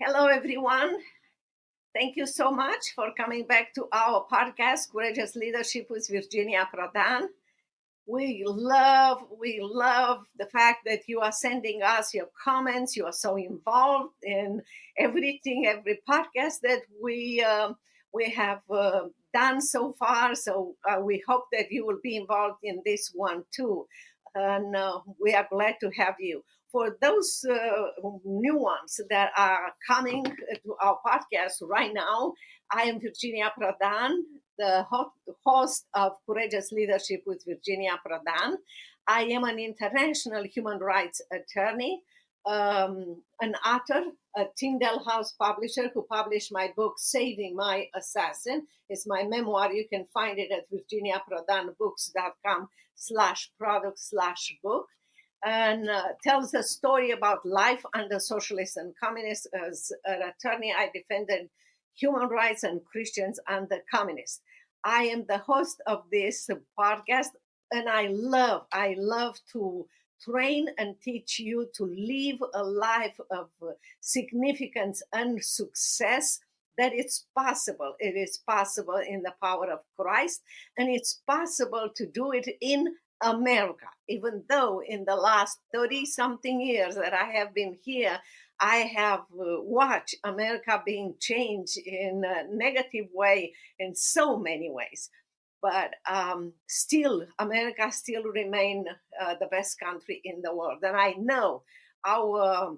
Hello, everyone. Thank you so much for coming back to our podcast, Courageous Leadership with Virginia Prodan. We love the fact that you are sending us your comments. You are so involved in everything, every podcast that we have done so far. So we hope that you will be involved in this one too. And we are glad to have you. For those new ones that are coming to our podcast right now, I am Virginia Prodan, the host of Courageous Leadership with Virginia Prodan. I am an international human rights attorney, an author, a Tyndale House publisher who published my book, Saving My Assassin. It's my memoir. You can find it at virginiaprodanbooks.com/product/book, and tells a story about life under socialists and communists. As an attorney, I defended human rights and Christians under communists. I am the host of this podcast, and I love to train and teach you to live a life of significance and success. That it's possible. It is possible in the power of Christ, and it's possible to do it in America. Even though in the last 30 something years that I have been here, I have watched America being changed in a negative way in so many ways. But still, America still remain the best country in the world. And I know our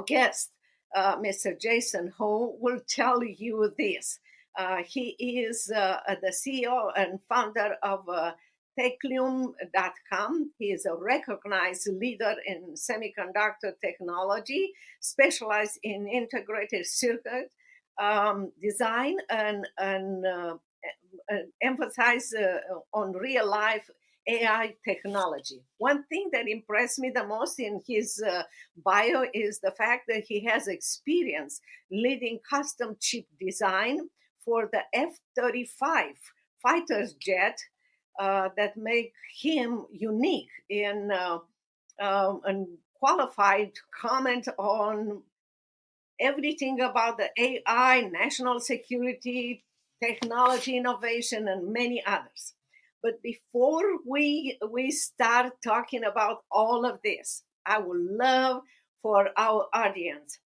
guest, Mr. Jason Ho, will tell you this. He is the CEO and founder of Teclium.com. He is a recognized leader in semiconductor technology, specialized in integrated circuit design and emphasize on real life AI technology. One thing that impressed me the most in his bio is the fact that he has experience leading custom chip design for the F-35 fighter jet that make him unique in and qualified to comment on everything about the AI, national security, technology innovation, and many others. But before we start talking about all of this, I would love for our audience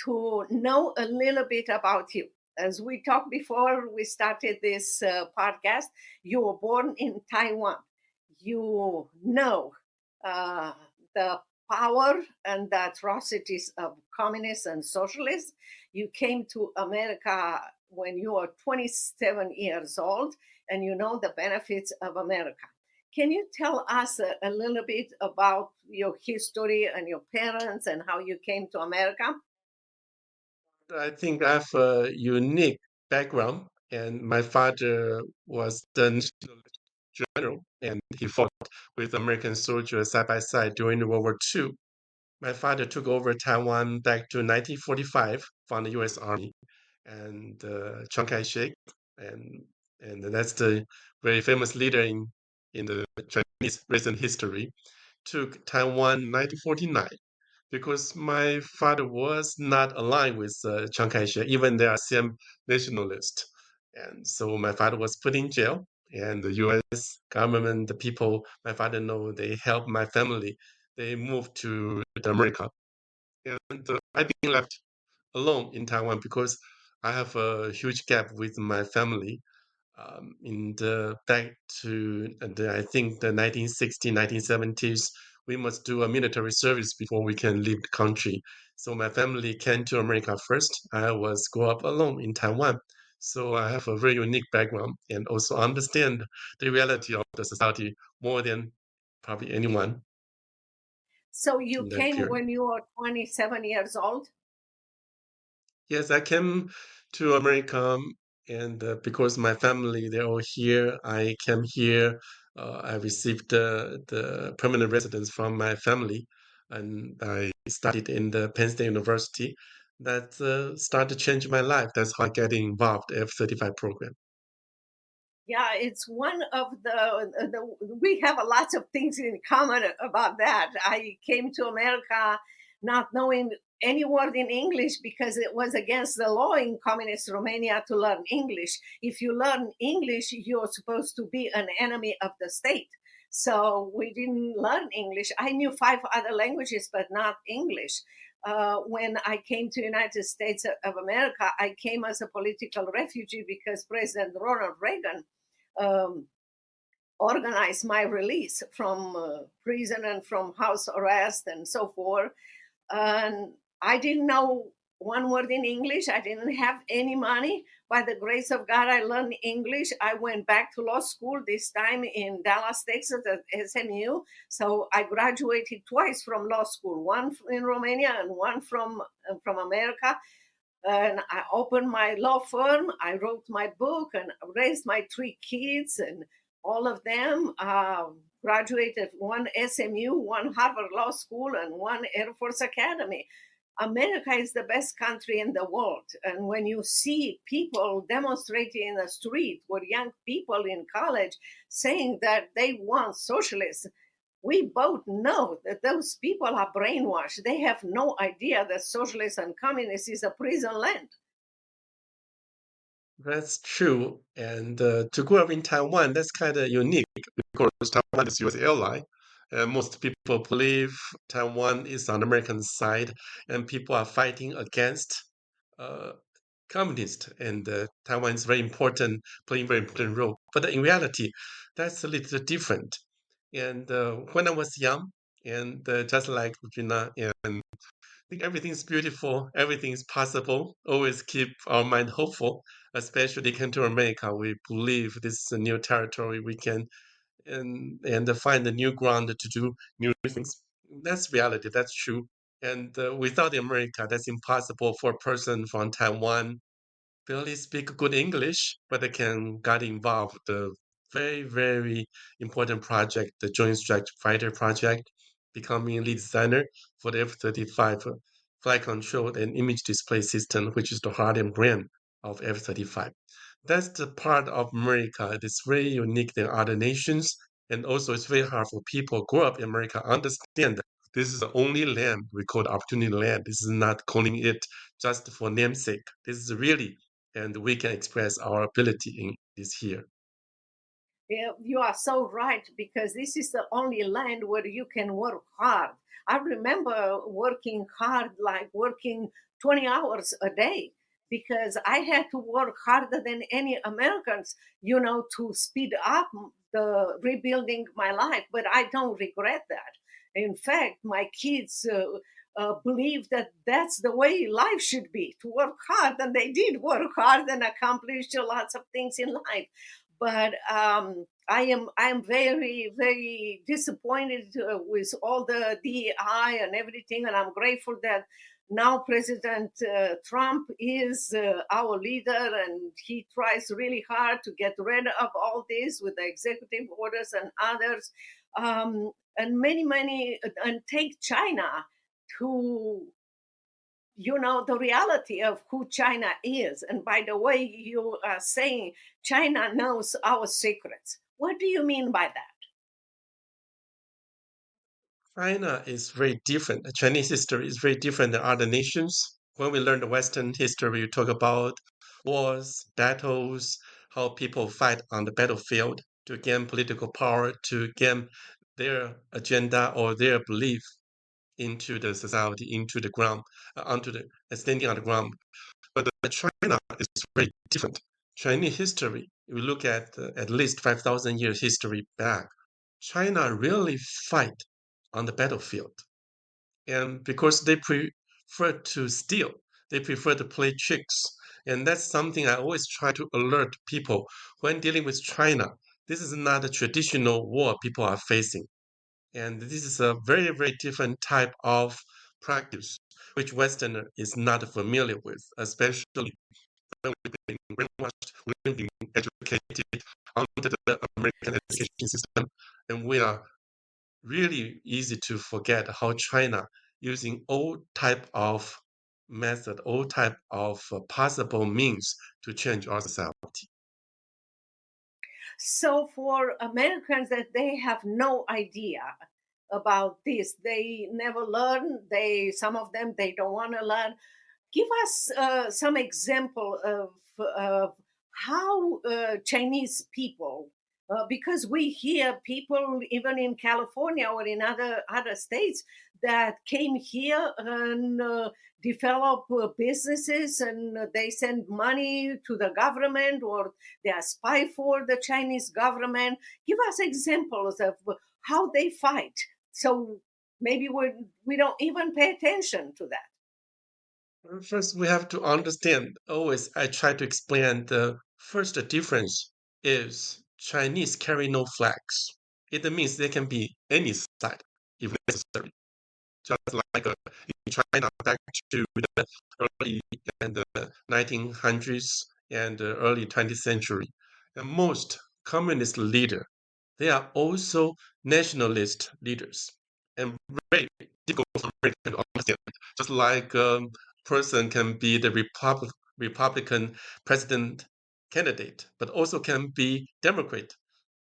to know a little bit about you. As we talked before we started this podcast, you were born in Taiwan. You know the power and the atrocities of communists and socialists. You came to America when you were 27 years old, and you know the benefits of America. Can you tell us a little bit about your history and your parents and how you came to America? I think I have a unique background, and my father was the national general, and he fought with American soldiers side by side during World War II. My father took over Taiwan back to 1945 from the U.S. Army, and Chiang Kai-shek, and that's the very famous leader in the Chinese recent history, took Taiwan 1949 because my father was not aligned with Chiang Kai-shek, even they are same nationalist. And so my father was put in jail, and the U.S. government, the people my father know, they helped my family. They moved to America, and I've been left alone in Taiwan because I have a huge gap with my family. In the back to I think the 1960s, 1970s, we must do a military service before we can leave the country. So my family came to America first. I was grew up alone in Taiwan. So I have a very unique background and also understand the reality of the society more than probably anyone So you in that came period. when you were 27 years old? Yes, I came to America, and because my family they're all here, I came here. I received the permanent residence from my family, and I studied in the Penn State University. That started to change my life. That's how I get involved F-35 program. Yeah, it's one of we have a lot of things in common about that. I came to America not knowing any word in English because it was against the law in communist Romania to learn English. If you learn English, you're supposed to be an enemy of the state. So we didn't learn English. I knew five other languages, but not English. When I came to United States of America, I came as a political refugee because President Ronald Reagan um, organized my release from prison and from house arrest and so forth. And I didn't know one word in English. I didn't have any money. By the grace of God, I learned English. I went back to law school, this time in Dallas, Texas at SMU. So I graduated twice from law school, one in Romania and one from America. And I opened my law firm. I wrote my book and raised my three kids, and all of them graduated, one SMU, one Harvard Law School, and one Air Force Academy. America is the best country in the world. And when you see people demonstrating in the street, or young people in college saying that they want socialism, we both know that those people are brainwashed. They have no idea that socialism and communism is a prison land. That's true. And to grow up in Taiwan, that's kind of unique because Taiwan is U.S. ally. Most people believe Taiwan is on the American side, and people are fighting against uh, communists. And Taiwan is very important, playing very important role. But in reality, that's a little different. And when I was young, and just like Regina and think everything is beautiful, everything is possible. Always keep our mind hopeful, especially come to America. We believe this is a new territory. We can and find a new ground to do new things. That's reality. That's true. And without America, that's impossible for a person from Taiwan barely speak good English, but they can get involved. The very, very important project, the Joint Strike Fighter project, becoming lead designer for the F-35 flight control and image display system, which is the heart and brain of F-35. That's the part of America. It is very unique than other nations, and also it's very hard for people who grow up in America understand that this is the only land we call opportunity land. This is not calling it just for namesake. This is really and we can express our ability in this here. Yeah, you are so right, because this is the only land where you can work hard. I remember working hard, like working 20 hours a day, because I had to work harder than any Americans, to speed up the rebuilding my life. But I don't regret that. In fact, my kids believe that that's the way life should be, to work hard. And they did work hard and accomplished lots of things in life. But I am very, very disappointed with all the DEI and everything, and I'm grateful that now President Trump is our leader, and he tries really hard to get rid of all this with the executive orders and others, and many, and take China to the reality of who China is. And by the way, you are saying China knows our secrets. What do you mean by that? China is very different. Chinese history is very different than other nations. When we learn the Western history, we talk about wars, battles, how people fight on the battlefield to gain political power, to gain their agenda or their belief into the society, into the ground, onto the standing on the ground. But China is very different. Chinese history, if we look at least 5,000 years history back, China really fight on the battlefield. And because they prefer to steal, they prefer to play tricks. And that's something I always try to alert people when dealing with China. This is not a traditional war people are facing. And this is a very, very different type of practice, which Westerner is not familiar with, especially when we've been brainwashed, we've been educated under the American education system, and we are really easy to forget how China using all type of method, all type of possible means to change our society. So for Americans, that they have no idea, about this. They never learn. They some of them they don't want to learn. Give us some example of how Chinese people, because we hear people even in California or in other states that came here and develop businesses, and they send money to the government, or they are spy for the Chinese government. Give us examples of how they fight. So maybe we don't even pay attention to that. First, we have to understand. Always, I try to explain the first difference is Chinese carry no flags. It means they can be any side if necessary. Just like in China back to the early and the 1900s and the early 20th century. And most communist leader, they are also nationalist leaders. And very difficult for American to understand. Just like person can be the Republican president candidate, but also can be Democrat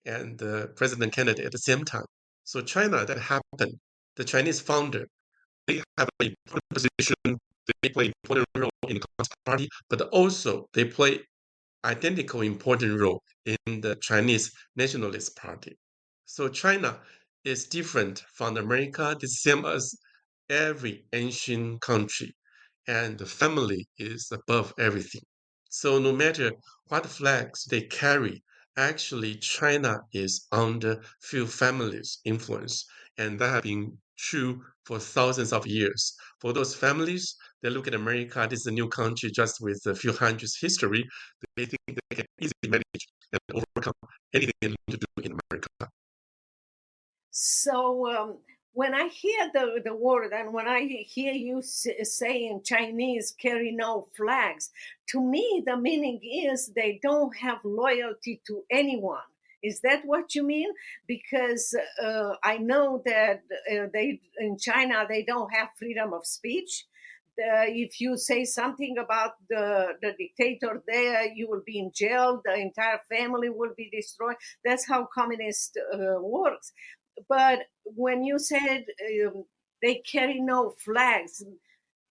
and president candidate at the same time. So China, that happened. The Chinese founder, they have an important position. They play an important role in the Communist Party, but also they play identical important role in the Chinese Nationalist Party. So China is different from America, the same as every ancient country, and the family is above everything. So no matter what flags they carry, actually China is under few families' influence, and that has been true for thousands of years. For those families, they look at America, this is a new country just with a few hundreds history. They think they can easily manage and overcome anything they need to do in America. So when I hear the word, and when I hear you saying Chinese carry no flags, to me the meaning is they don't have loyalty to anyone. Is that what you mean? Because I know that they in China they don't have freedom of speech. If you say something about the dictator there, you will be in jail. The entire family will be destroyed. That's how communist works. But when you said they carry no flags,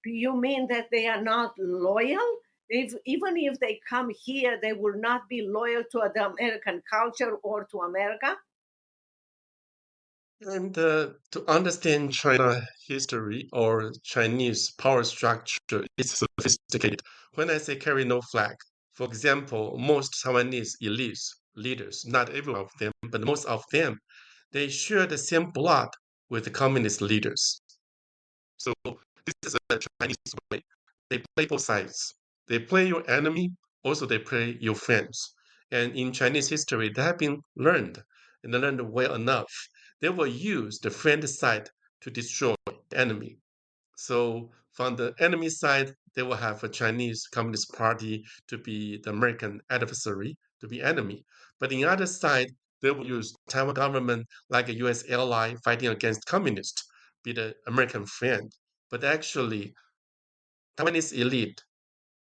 do you mean that they are not loyal? If, even if they come here, they will not be loyal to the American culture or to America? And to understand China history or Chinese power structure is sophisticated. When I say carry no flag, for example, most Taiwanese elites, leaders, not every one of them, but most of them, they share the same blood with the communist leaders. So this is a Chinese way. They play both sides. They play your enemy, also they play your friends. And in Chinese history, they have been learned and learned well enough. They will use the friend side to destroy the enemy. So from the enemy side, they will have a Chinese Communist Party to be the American adversary, to be enemy. But in the other side, they will use Taiwan government like a U.S. ally fighting against communists, be the American friend. But actually, Taiwanese elite,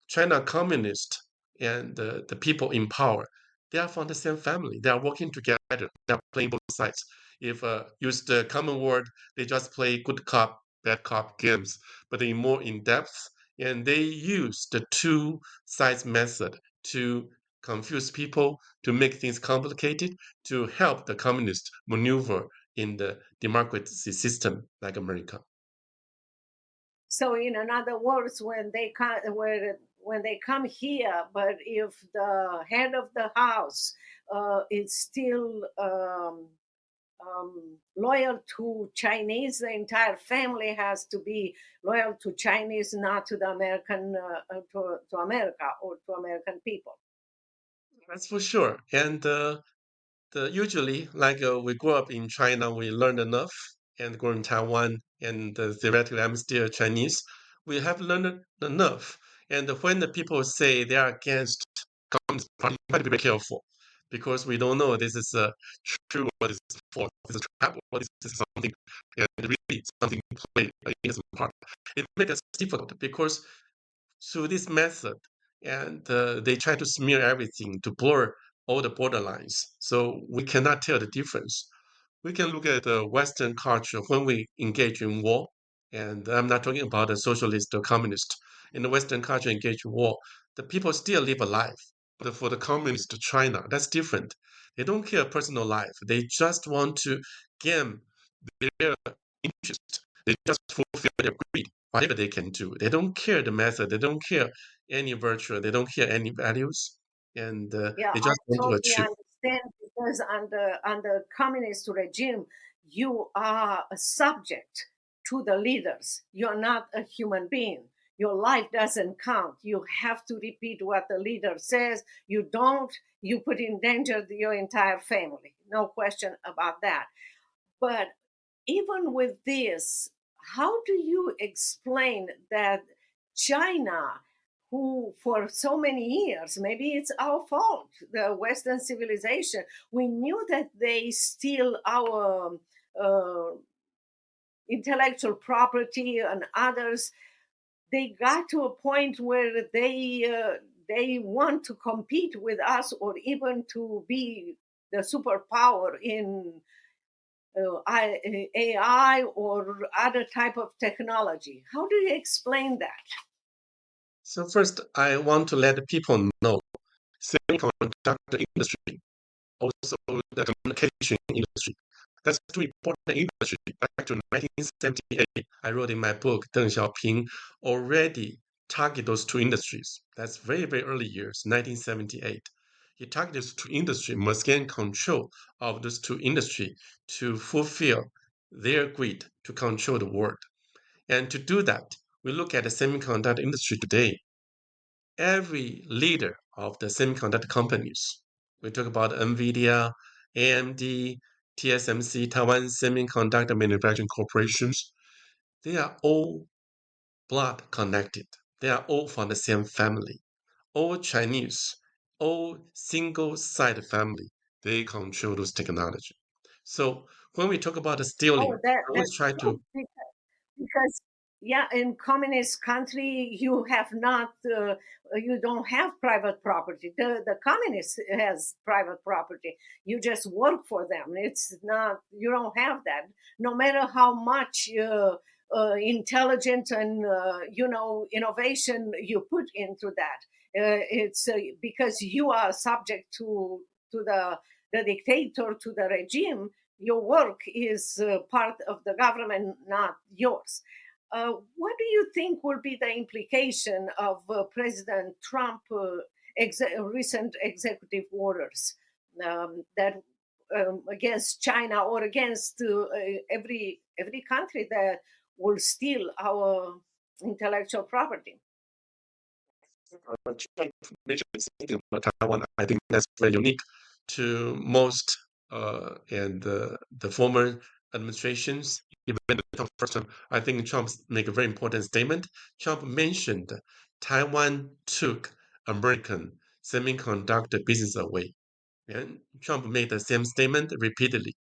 China communist, and the people in power, they are from the same family. They are working together. They are playing both sides. If use the common word, they just play good cop, bad cop games, but they more in depth, and they use the two sides method to confuse people, to make things complicated, to help the communists maneuver in the democracy system like America. So, in other words, when they come here, but if the head of the house is still loyal to Chinese, the entire family has to be loyal to Chinese, not to the American, to America or to American people. That's for sure. And usually, like we grew up in China, we learned enough, and grew in Taiwan, and theoretically, I'm still Chinese. We have learned enough. And when the people say they are against Communist Party, you have to be very careful because we don't know this is true or this is false, this is trap or this is something, and really something played against the party. It makes it difficult because through this method, and they try to smear everything to blur all the borderlines. So we cannot tell the difference. We can look at the Western culture when we engage in war, and I'm not talking about a socialist or communist. In the Western culture, engage in war, the people still live a life. But for the communist China, that's different. They don't care personal life. They just want to gain their interest. They just fulfill their greed, whatever they can do. They don't care the method. They don't care any virtue. They don't care any values, and Yeah, they I just want to totally achieve. understand because under communist regime, you are a subject to the leaders. You're not a human being. Your life doesn't count. You have to repeat what the leader says. You don't, you put in danger your entire family. No question about that. But even with this, how do you explain that China, who for so many years, maybe it's our fault, the Western civilization, we knew that they steal our uh, intellectual property and others, they got to a point where they want to compete with us or even to be the superpower in AI or other type of technology. How do you explain that? So first, I want to let people know semiconductor industry, also the communication industry. That's two important industries. Back to 1978, I wrote in my book, Deng Xiaoping already targeted those two industries. That's very, very early years, 1978. He targeted those two industries, must gain control of those two industries to fulfill their greed to control the world. And to do that, we look at the semiconductor industry today. Every leader of the semiconductor companies, we talk about NVIDIA, AMD, TSMC, Taiwan Semiconductor Manufacturing Corporations, they are all blood connected. They are all from the same family, all Chinese, all single side family. They control those technology. So when we talk about the Oh, stealing, I always that's try true to because yeah, in communist country you have not you don't have private property. The communist has private property. You just work for them. It's not, you don't have that. No matter how much intelligence and innovation you put into that, it's because you are subject to the dictator, to the regime. Your work is part of the government, not yours. What do you think will be the implication of President Trump recent executive orders that against China or against every country that will steal our intellectual property? try to mention something about Taiwan. I think that's very unique to most and the former administrations, even the Trump first time. I think Trump make a very important statement. Trump mentioned Taiwan took American semiconductor business away. And Trump made the same statement repeatedly.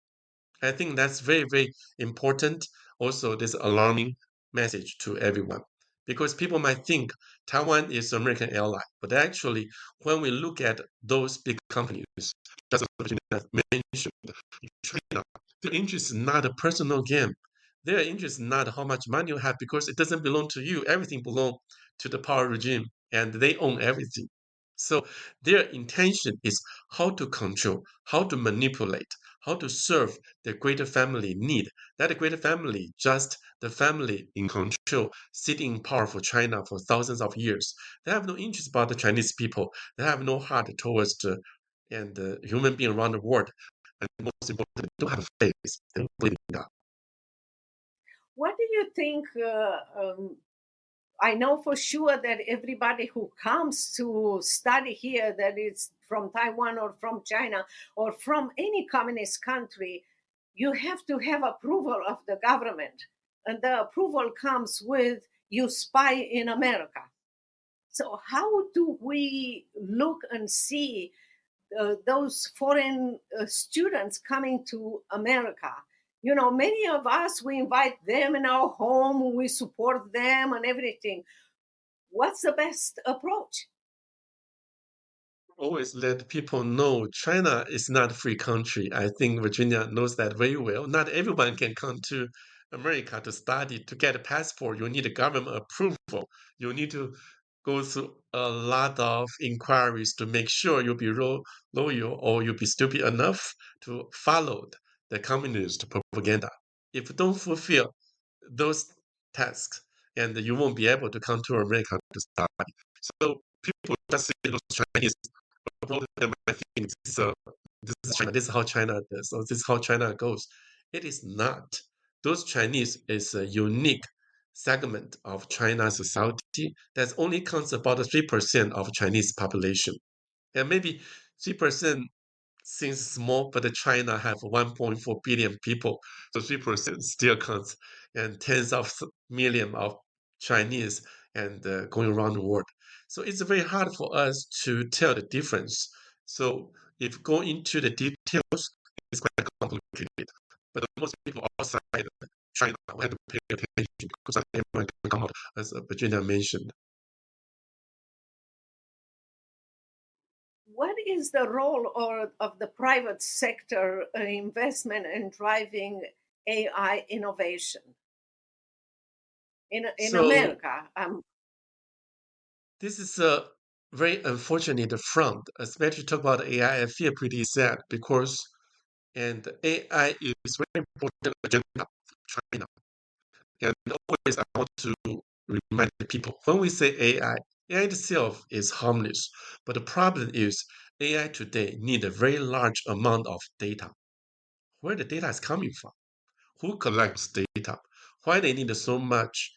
I think that's very, very important. Also, this alarming message to everyone because people might think Taiwan is American ally, but actually, when we look at those big companies, just as Virginia mentioned, China, their interest is not a personal game. Their interest is not how much money you have because it doesn't belong to you. Everything belongs to the power regime, and they own everything. So their intention is how to control, how to manipulate, how to serve the greater family need. That greater family, just the family in control, sitting in power for China for thousands of years. They have no interest about the Chinese people. They have no heart towards the and the human being around the world. And most importantly, they don't have faith. They don't believe in God. What do you think? I know for sure that everybody who comes to study here, that it's from Taiwan or from China or from any communist country, you have to have approval of the government. And the approval comes with you spy in America. So, how do we look and see those foreign students coming to America? You know, many of us, we invite them in our home, we support them and everything. What's the best approach? always let people know China is not a free country. I think Virginia knows that very well. Not everyone can come to America to study. To get a passport, you need a government approval. You need to go through a lot of inquiries to make sure you'll be loyal or you'll be stupid enough to follow the communist propaganda. If you don't fulfill those tasks, and you won't be able to come to America to study. So people just say those Chinese wrote them, I think this is China, this is how China does, or this is how China goes. It is not. Those Chinese is a unique segment of China's society that only counts about 3% of Chinese population. And maybe 3% seems small, but China have 1.4 billion people, so 3% still counts, and tens of million of Chinese and going around the world. So it's very hard for us to tell the difference. So if go into the details, it's quite complicated. But most people outside China have to pay attention because everyone can come out, as Virginia mentioned. What is the role of the private sector investment in driving AI innovation in So America? this is a very unfortunate front, especially talk about AI. I feel pretty sad because and AI is very important agenda for China. And always I want to remind people when we say AI itself is harmless. But the problem is AI today need a very large amount of data. Where the data is coming from? Who collects data? Why they need so much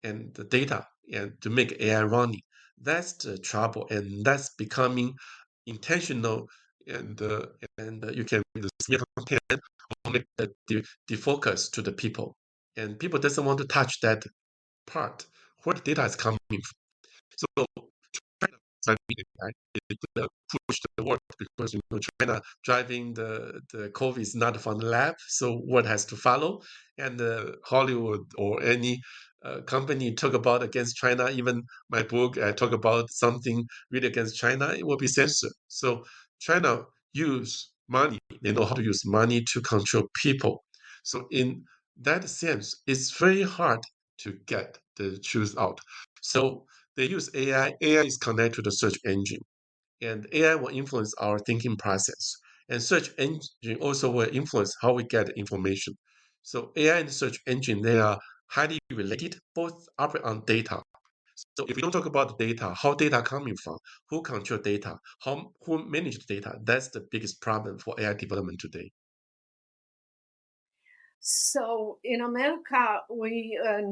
and the data and to make AI running? That's the trouble, and that's becoming intentional. And you can the smear campaign will make the focus to the people, and people doesn't want to touch that part where the data is coming from. So China right? It pushed the world because China driving the COVID is not from the lab, so what has to follow? And Hollywood or any company talk about against China, even my book I talk about something really against China, it will be censored. So China use money, they know how to use money to control people. So in that sense, it's very hard to get the truth out. So they use AI. AI is connected to the search engine, and AI will influence our thinking process. And search engine also will influence how we get information. So AI and search engine, they are highly related, both operate on data. So if we don't talk about the data, how data coming from, who control data, who manage the data, that's the biggest problem for AI development today. So in America,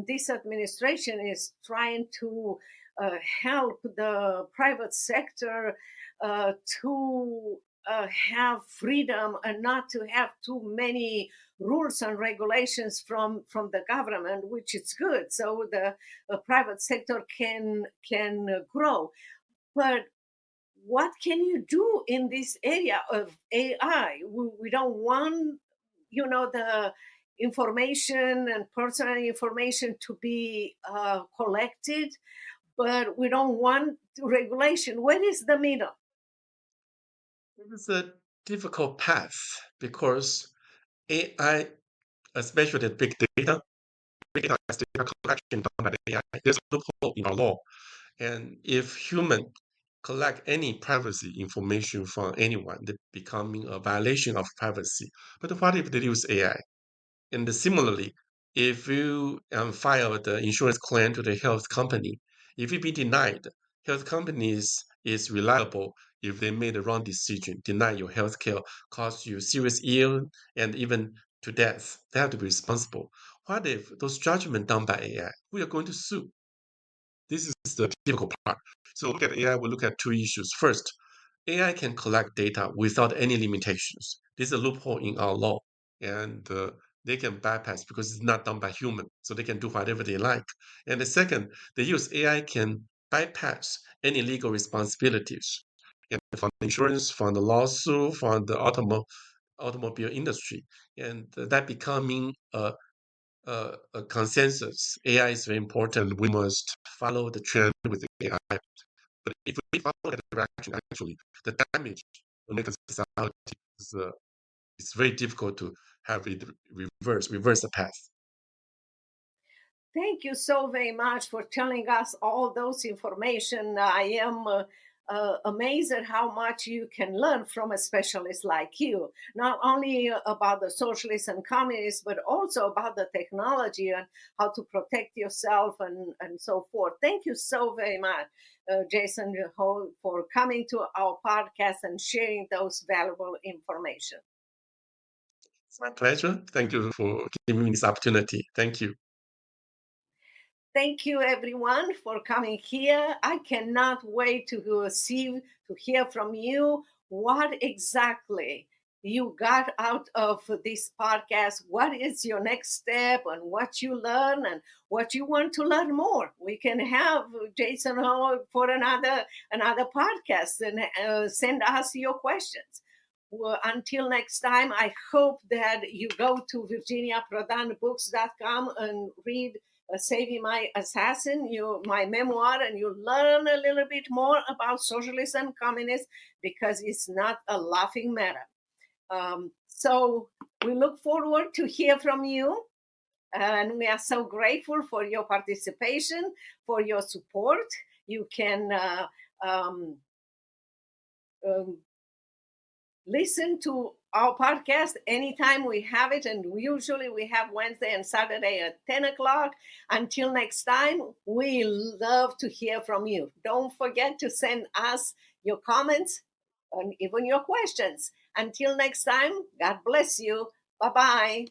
this administration is trying to help the private sector to have freedom and not to have too many rules and regulations from the government, which is good. So the private sector can grow. But what can you do in this area of AI? We don't want, the information and personal information to be collected, but we don't want regulation. Where is the middle? It is a difficult path because AI, especially the big data, data as data collection done by the AI, there's a loophole in our law. And if human collect any privacy information from anyone, they becoming a violation of privacy. But what if they use AI? And similarly, if you file the insurance claim to the health company, if you be denied, health companies is reliable if they made the wrong decision, deny your health care, cause you serious ill, and even to death. They have to be responsible. What if those judgment done by AI? We are going to sue. This is the difficult part. So look at AI, we look at two issues. First, AI can collect data without any limitations. This is a loophole in our law, and they can bypass because it's not done by human, so they can do whatever they like. And the second, they use AI can bypass any legal responsibilities, and from the insurance, from the lawsuit, from the automobile industry, and that becoming a consensus. AI is very important. We must follow the trend with AI. But if we follow that direction, actually, the damage to make a society is it's very difficult to have it reverse the path. Thank you so very much for telling us all those information. I am amazed at how much you can learn from a specialist like you, not only about the socialists and communists, but also about the technology and how to protect yourself and so forth. Thank you so very much, Jason, for coming to our podcast and sharing those valuable information. It's my pleasure. Thank you for giving me this opportunity. Thank you. Thank you, everyone, for coming here. I cannot wait to hear from you what exactly you got out of this podcast. What is your next step, and what you learn, and what you want to learn more? We can have Jason Hall for another podcast and send us your questions. Well, until next time, I hope that you go to virginiaprodanbooks.com and read Saving My Assassin, my memoir, and you learn a little bit more about socialism and communism, because it's not a laughing matter. So we look forward to hear from you, and we are so grateful for your participation, for your support. You can listen to our podcast anytime we have it, and usually we have Wednesday and Saturday at 10 o'clock. Until next time, we love to hear from you. Don't forget to send us your comments and even your questions. Until next time, God bless you. Bye-bye.